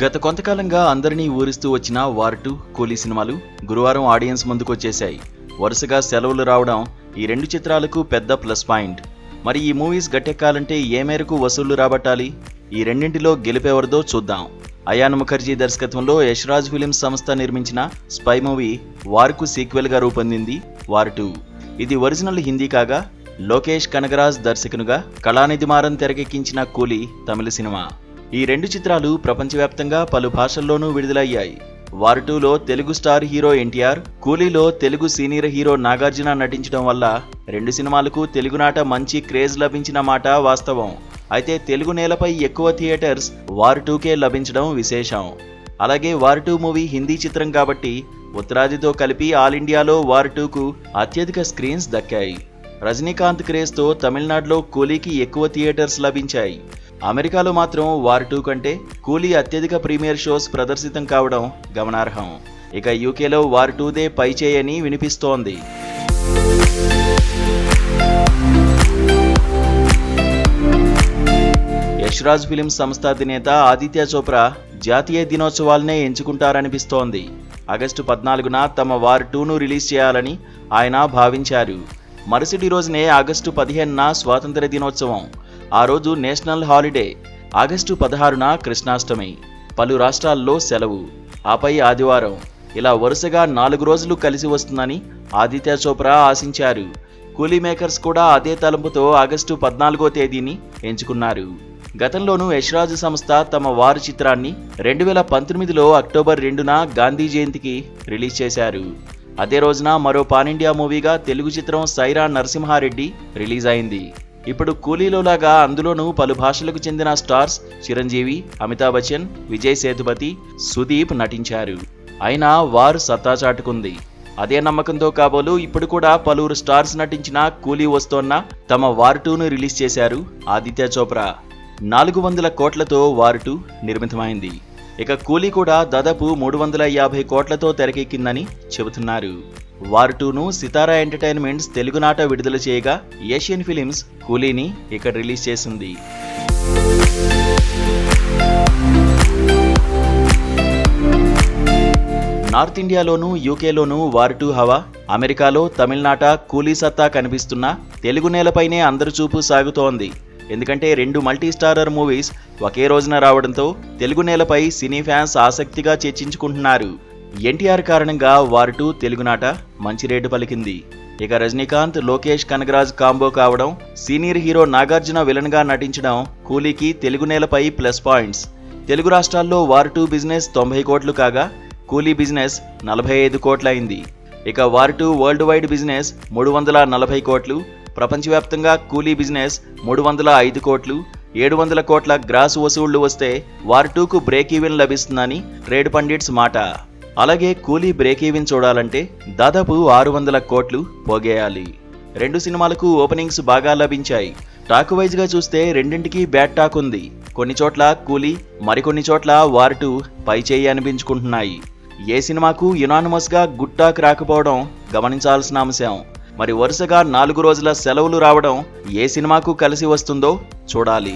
గత కొంతకాలంగా అందరినీ ఊరిస్తూ వచ్చిన వార్ 2, కూలీ సినిమాలు గురువారం ఆడియన్స్ ముందుకొచ్చేశాయి. వరుసగా సెలవులు రావడం ఈ రెండు చిత్రాలకు పెద్ద ప్లస్ పాయింట్. మరి ఈ మూవీస్ గట్టెక్కాలంటే ఏ మేరకు వసూళ్లు రాబట్టాలి? ఈ రెండింటిలో గెలిపేవరదో చూద్దాం. అయాన్ ముఖర్జీ దర్శకత్వంలో యశ్రాజ్ ఫిలిమ్స్ సంస్థ నిర్మించిన స్పై మూవీ వార్కు సీక్వెల్ గా రూపొందింది వార్ 2. ఇది ఒరిజినల్ హిందీ కాగా లోకేష్ కనగరాజ్ దర్శకునిగా కళానిధి మారన్ తెరకెక్కించిన కూలీ తమిళ సినిమా. ఈ రెండు చిత్రాలు ప్రపంచవ్యాప్తంగా పలు భాషల్లోనూ విడుదలయ్యాయి. వార్ 2లో తెలుగు స్టార్ హీరో ఎన్టీఆర్, కూలీలో తెలుగు సీనియర్ హీరో నాగార్జున నటించడం వల్ల రెండు సినిమాలకు తెలుగునాట మంచి క్రేజ్ లభించిన మాట వాస్తవం. అయితే తెలుగు నేలపై ఎక్కువ థియేటర్స్ వార్ 2కే లభించడం విశేషం. అలాగే వార్ 2 మూవీ హిందీ చిత్రం కాబట్టి ఉత్తరాదితో కలిపి ఆల్ ఇండియాలో వార్ 2కు అత్యధిక స్క్రీన్స్ దక్కాయి. రజనీకాంత్ క్రేజ్తో తమిళనాడులో కూలీకి ఎక్కువ థియేటర్స్ లభించాయి. అమెరికాలో మాత్రం వార్ 2 కంటే కూలీ అత్యధిక ప్రీమియర్ షోస్ ప్రదర్శితం కావడం గమనార్హం. ఇక యూకేలో వార్ 2దే పైచేయని వినిపిస్తోంది. యశ్రాజ్ ఫిలిమ్స్ సంస్థ అధినేత ఆదిత్య చోప్రా జాతీయ దినోత్సవాలనే ఎంచుకుంటారనిపిస్తోంది. ఆగస్టు 14న తమ వార్ 2ను రిలీజ్ చేయాలని ఆయన భావించారు. మరుసటి రోజునే ఆగస్టు 15న స్వాతంత్ర దినోత్సవం. ఆ రోజు నేషనల్ హాలిడే. ఆగస్టు 16న కృష్ణాష్టమి. పలు రాష్ట్రాల్లో సెలవు. ఆపై ఆదివారం. ఇలా వరుసగా 4 రోజులు కలిసి వస్తుందని ఆదిత్య చోప్రా ఆశించారు. కూలీ మేకర్స్ కూడా అదే తలంపుతో ఆగస్టు 14వ తేదీని ఎంచుకున్నారు. గతంలోనూ యశ్రాజ్ సంస్థ తమ వార్ చిత్రాన్ని 2019లో అక్టోబర్ 2న గాంధీ జయంతికి రిలీజ్ చేశారు. అదే రోజున మరో పాన్ ఇండియా మూవీగా తెలుగు చిత్రం సైరా నరసింహారెడ్డి రిలీజ్ అయింది. ఇప్పుడు కూలీలోలాగా అందులోనూ పలు భాషలకు చెందిన స్టార్స్ చిరంజీవి, అమితాబ్ బచ్చన్, విజయ్ సేతుపతి, సుదీప్ నటించారు. అయినా వార్ సత్తా చాటుకుంది. అదే నమ్మకంతో కాబోలు ఇప్పుడు కూడా పలువురు స్టార్స్ నటించిన కూలీ వస్తోన్న తమ వార్ 2ను రిలీజ్ చేశారు ఆదిత్య చోప్రా. 400 కోట్లతో వార్ 2 నిర్మితమైంది. ఇక కూలీ కూడా దాదాపు 350 కోట్లతో తెరకెక్కిందని చెబుతున్నారు. వార్ 2ను సితారా ఎంటర్టైన్మెంట్స్ తెలుగునాట విడుదల చేయగా ఏషియన్ ఫిలిమ్స్ కూలీని ఇక్కడ రిలీజ్ చేసింది. నార్త్ ఇండియాలోనూ యూకేలోనూ వార్ 2 హవా. అమెరికాలో తమిళనాట కూలీ సత్తా కనిపిస్తున్నా తెలుగు నేలపైనే అందరి చూపు సాగుతోంది. ఎందుకంటే రెండు మల్టీ స్టారర్ మూవీస్ ఒకే రోజున రావడంతో తెలుగు నేలపై సినీ ఫ్యాన్స్ ఆసక్తిగా చర్చించుకుంటున్నారు. ఎన్టీఆర్ కారణంగా వార్ 2 తెలుగునాట మంచి రేటు పలికింది. ఇక రజనీకాంత్, లోకేష్ కనగరాజ్ కాంబో కావడం, సీనియర్ హీరో నాగార్జున విలన్ గా నటించడం కూలీకి తెలుగు నేలపై ప్లస్ పాయింట్స్. తెలుగు రాష్ట్రాల్లో వార్ 2 బిజినెస్ 90 కోట్లు కాగా కూలీ బిజినెస్ 45 కోట్లయింది. ఇక వార్ 2 వరల్డ్ వైడ్ బిజినెస్ 340 కోట్లు. ప్రపంచవ్యాప్తంగా కూలీ బిజినెస్ 305 కోట్లు. 700 కోట్ల గ్రాస్ వసూళ్లు వస్తే వార్ 2కు బ్రేక్ ఈవెన్ లభిస్తుందని ట్రేడ్ పండిట్స్ మాట. అలాగే కూలీ బ్రేక్ ఈవెన్ చూడాలంటే దాదాపు 600 కోట్లు పోగేయాలి. రెండు సినిమాలకు ఓపెనింగ్స్ బాగా లభించాయి. టాక్ వైజ్ గా చూస్తే రెండింటికి బ్యాడ్ టాక్ ఉంది. కొన్ని చోట్ల కూలీ, మరికొన్ని చోట్ల వార్ 2 పైచేయి అనిపించుకుంటున్నాయి. ఏ సినిమాకు యునానిమస్ గా గుడ్ టాక్ రాకపోవడం గమనించాల్సిన అంశం. మరి వరుసగా 4 రోజుల సెలవులు రావడం ఏ సినిమాకు కలిసి వస్తుందో చూడాలి.